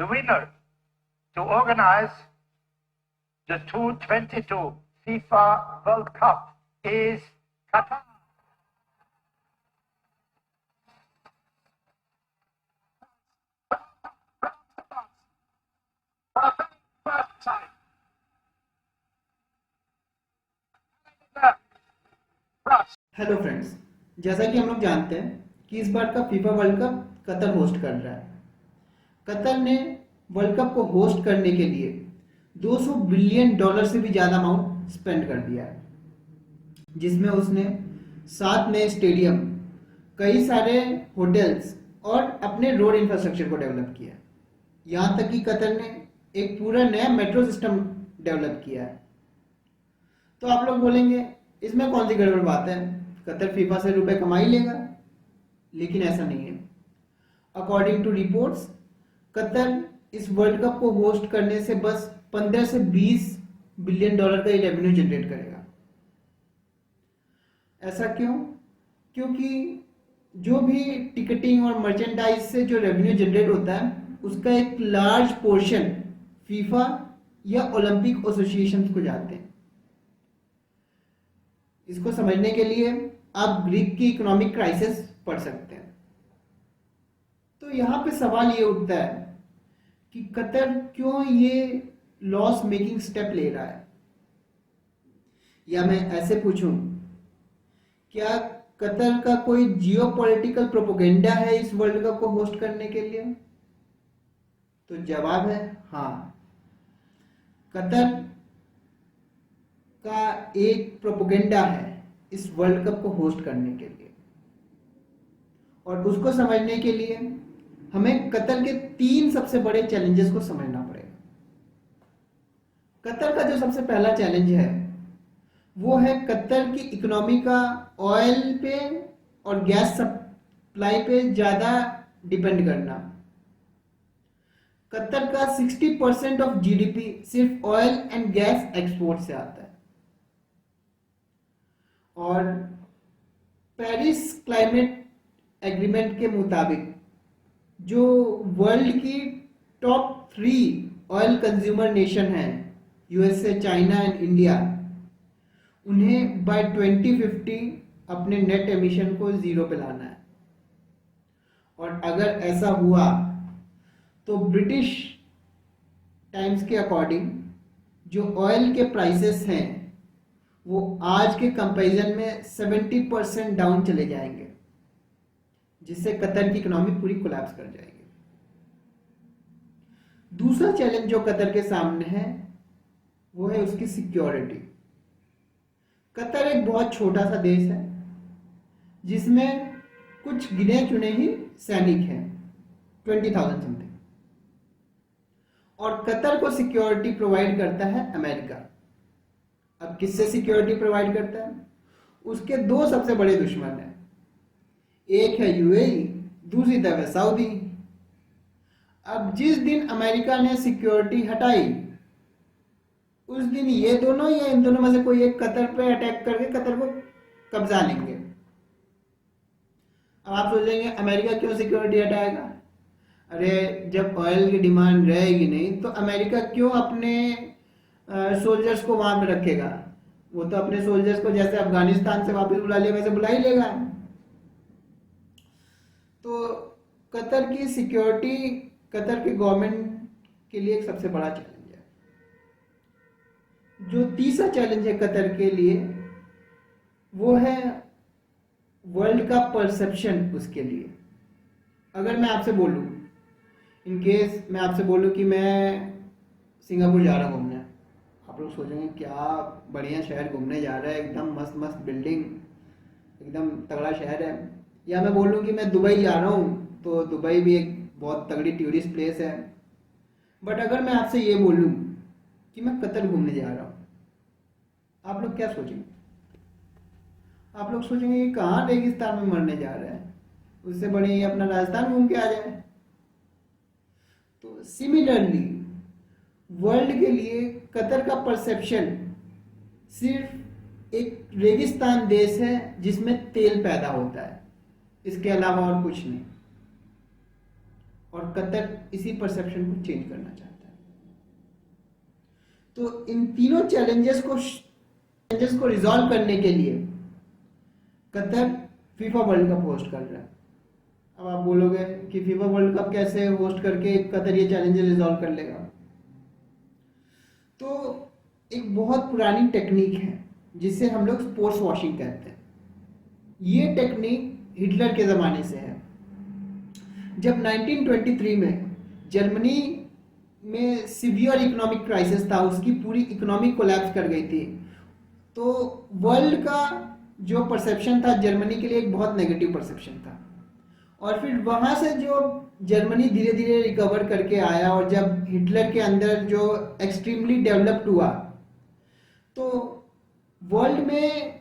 The winner to organize the 2022 FIFA World Cup is Qatar. Hello friends, जैसा कि हम लोग जानते हैं कि इस बार का FIFA world cup Qatar host कर रहा है। कतर ने वर्ल्ड कप को होस्ट करने के लिए 200 बिलियन डॉलर से भी ज़्यादा अमाउंट स्पेंड कर दिया है, जिसमें उसने 7 नए स्टेडियम, कई सारे होटल्स और अपने रोड इंफ्रास्ट्रक्चर को डेवलप किया है। यहाँ तक कि कतर ने एक पूरा नया मेट्रो सिस्टम डेवलप किया है। तो आप लोग बोलेंगे इसमें कौन सी गड़बड़ बात है, कतर फीफा से रुपए कमा ही लेगा, लेकिन ऐसा नहीं है। अकॉर्डिंग टू रिपोर्ट्स, कतर इस वर्ल्ड कप को होस्ट करने से बस 15 से 20 बिलियन डॉलर का ही रेवेन्यू जनरेट करेगा। ऐसा क्यों? क्योंकि जो भी टिकटिंग और मर्चेंडाइज से जो रेवेन्यू जनरेट होता है, उसका एक लार्ज पोर्शन फीफा या ओलंपिक एसोसिएशन को जाते हैं। इसको समझने के लिए आप ग्रीक की इकोनॉमिक क्राइसिस पढ़ सकते हैं। तो यहाँ पे सवाल ये उठता है कि कतर क्यों ये लॉस मेकिंग स्टेप ले रहा है, या मैं ऐसे पूछूं, क्या कतर का कोई जियोपॉलिटिकल प्रोपोगेंडा है इस वर्ल्ड कप को होस्ट करने के लिए? तो जवाब है हाँ। कतर का एक प्रोपोगेंडा है इस वर्ल्ड कप को होस्ट करने के लिए, और उसको समझने के लिए हमें कतर के 3 सबसे बड़े चैलेंजेस को समझना पड़ेगा। कतर का जो सबसे पहला चैलेंज है वो है कतर की इकोनॉमी का ऑयल पे और गैस सप्लाई पे ज़्यादा डिपेंड करना। कतर का 60% ऑफ जीडीपी सिर्फ ऑयल एंड गैस एक्सपोर्ट से आता है। और पेरिस क्लाइमेट एग्रीमेंट के मुताबिक जो वर्ल्ड की टॉप 3 ऑयल कंज्यूमर नेशन हैं, यूएसए, चाइना एंड इंडिया, उन्हें बाय 2050 अपने नेट एमिशन को 0 पे लाना है। और अगर ऐसा हुआ तो ब्रिटिश टाइम्स के अकॉर्डिंग जो ऑयल के प्राइसेस हैं वो आज के कंपैरिजन में 70% डाउन चले जाएंगे, जिससे कतर की इकोनॉमी पूरी कोलैप्स कर जाएगी। दूसरा चैलेंज जो कतर के सामने है वो है उसकी सिक्योरिटी। कतर एक बहुत छोटा सा देश है जिसमें कुछ गिने चुने ही सैनिक हैं, 20,000 समथिंग। और कतर को सिक्योरिटी प्रोवाइड करता है अमेरिका। अब किससे सिक्योरिटी प्रोवाइड करता है? उसके 2 सबसे बड़े दुश्मन हैं, एक है यूएई, दूसरी तरफ है सऊदी। अब जिस दिन अमेरिका ने सिक्योरिटी हटाई, उस दिन ये दोनों या इन दोनों में से कोई एक कतर पे अटैक करके कतर को कब्जा लेंगे। अब आप सोचेंगे अमेरिका क्यों सिक्योरिटी हटाएगा? अरे जब ऑयल की डिमांड रहेगी नहीं तो अमेरिका क्यों अपने सोल्जर्स को वहां पे रखेगा? वो तो अपने सोल्जर्स को जैसे अफगानिस्तान से वापस बुला लिया वैसे बुला ही लेगा। तो कतर की सिक्योरिटी कतर की गवर्नमेंट के लिए एक सबसे बड़ा चैलेंज है। जो तीसरा चैलेंज है कतर के लिए वो है वर्ल्ड का परसेप्शन उसके लिए। अगर मैं आपसे बोलूं, इन केस मैं आपसे बोलूं कि मैं सिंगापुर जा रहा हूँ घूमने, आप लोग सोचेंगे क्या बढ़िया शहर घूमने जा रहा है, एकदम मस्त मस्त बिल्डिंग, एकदम तगड़ा शहर है। या मैं बोलूँ कि मैं दुबई जा रहा हूँ, तो दुबई भी एक बहुत तगड़ी टूरिस्ट प्लेस है। बट अगर मैं आपसे ये बोलूँ कि मैं कतर घूमने जा रहा हूँ, आप लोग क्या सोचेंगे? आप लोग सोचेंगे कि कहाँ रेगिस्तान में मरने जा रहे हैं, उससे बड़े ये अपना राजस्थान घूम के आ जाए। तो सिमिलरली वर्ल्ड के लिए कतर का परसेप्शन सिर्फ एक रेगिस्तान देश है जिसमें तेल पैदा होता है, इसके अलावा और कुछ नहीं। और कतर इसी परसेप्शन को चेंज करना चाहता है। तो इन तीनों चैलेंजेस को रिजॉल्व करने के लिए Qatar FIFA world cup host कर रहा है। अब आप बोलोगे कि फीफा वर्ल्ड कप कैसे होस्ट करके कतर ये चैलेंजेस रिजॉल्व कर लेगा। तो एक बहुत पुरानी टेक्निक है जिसे हम लोग स्पोर्ट्स वॉशिंग कहते हैं। ये टेक्निक हिटलर के ज़माने से है। जब 1923 में जर्मनी में सीवियर इकोनॉमिक क्राइसिस था, उसकी पूरी इकोनॉमी कोलैप्स कर गई थी, तो वर्ल्ड का जो परसेप्शन था जर्मनी के लिए एक बहुत नेगेटिव परसेप्शन था। और फिर वहाँ से जो जर्मनी धीरे धीरे रिकवर करके आया और जब हिटलर के अंदर जो एक्सट्रीमली डेवलप्ड हुआ, तो वर्ल्ड में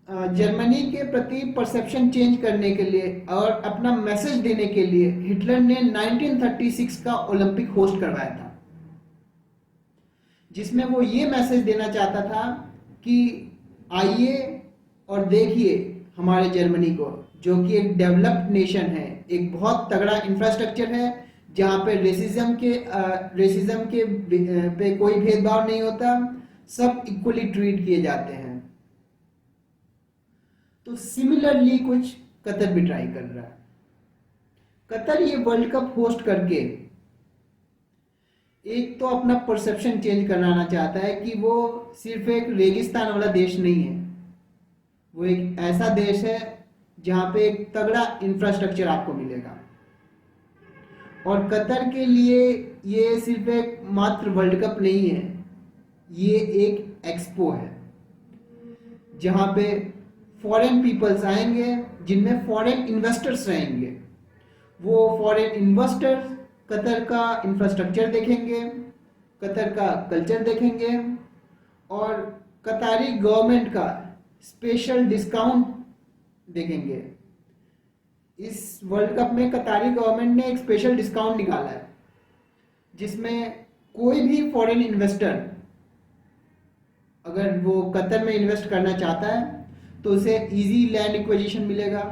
जर्मनी के प्रति परसेप्शन चेंज करने के लिए और अपना मैसेज देने के लिए हिटलर ने 1936 का ओलंपिक होस्ट करवाया था, जिसमें वो ये मैसेज देना चाहता था कि आइए और देखिए हमारे जर्मनी को, जो कि एक डेवलप्ड नेशन है, एक बहुत तगड़ा इंफ्रास्ट्रक्चर है, जहाँ पे रेसिज्म के पे कोई भेदभाव नहीं होता, सब इक्वली ट्रीट किए जाते हैं। तो सिमिलरली कुछ कतर भी ट्राई कर रहा है। कतर ये वर्ल्ड कप होस्ट करके एक तो अपना परसेप्शन चेंज कराना चाहता है कि वो सिर्फ एक रेगिस्तान वाला देश नहीं है, वो एक ऐसा देश है जहाँ पे एक तगड़ा इंफ्रास्ट्रक्चर आपको मिलेगा। और कतर के लिए ये सिर्फ एक मात्र वर्ल्ड कप नहीं है, ये एक एक्सपो है जहाँ पे फॉरेन पीपल्स आएंगे, जिनमें फॉरेन इन्वेस्टर्स रहेंगे। वो फॉरेन इन्वेस्टर्स कतर का इंफ्रास्ट्रक्चर देखेंगे, कतर का कल्चर देखेंगे और कतारी गवर्नमेंट का स्पेशल डिस्काउंट देखेंगे। इस वर्ल्ड कप में कतारी गवर्नमेंट ने एक स्पेशल डिस्काउंट निकाला है, जिसमें कोई भी फॉरेन इन्वेस्टर अगर वो कतर में इन्वेस्ट करना चाहता है तो उसे इजी लैंड एक्विजिशन मिलेगा।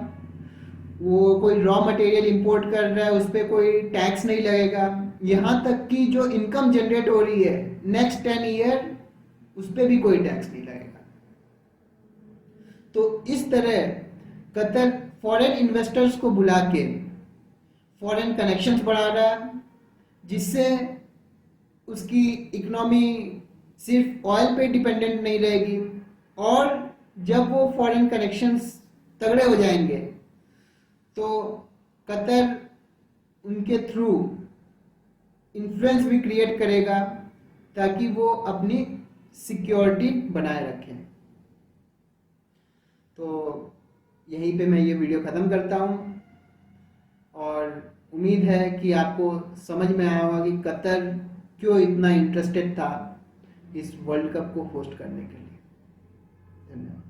वो कोई रॉ मटेरियल इंपोर्ट कर रहा है, उस पर कोई टैक्स नहीं लगेगा। यहाँ तक कि जो इनकम जनरेट हो रही है नेक्स्ट 10 ईयर, उस पर भी कोई टैक्स नहीं लगेगा। तो इस तरह कतर फॉरेन इन्वेस्टर्स को बुला के फॉरेन कनेक्शंस बढ़ा रहा है, जिससे उसकी इकोनॉमी सिर्फ ऑयल पे डिपेंडेंट नहीं रहेगी। और जब वो फॉरेन कनेक्शंस तगड़े हो जाएंगे तो कतर उनके थ्रू इन्फ्लुएंस भी क्रिएट करेगा ताकि वो अपनी सिक्योरिटी बनाए रखें। तो यहीं पे मैं ये वीडियो ख़त्म करता हूँ और उम्मीद है कि आपको समझ में आया होगा कि कतर क्यों इतना इंटरेस्टेड था इस वर्ल्ड कप को होस्ट करने के लिए। धन्यवाद।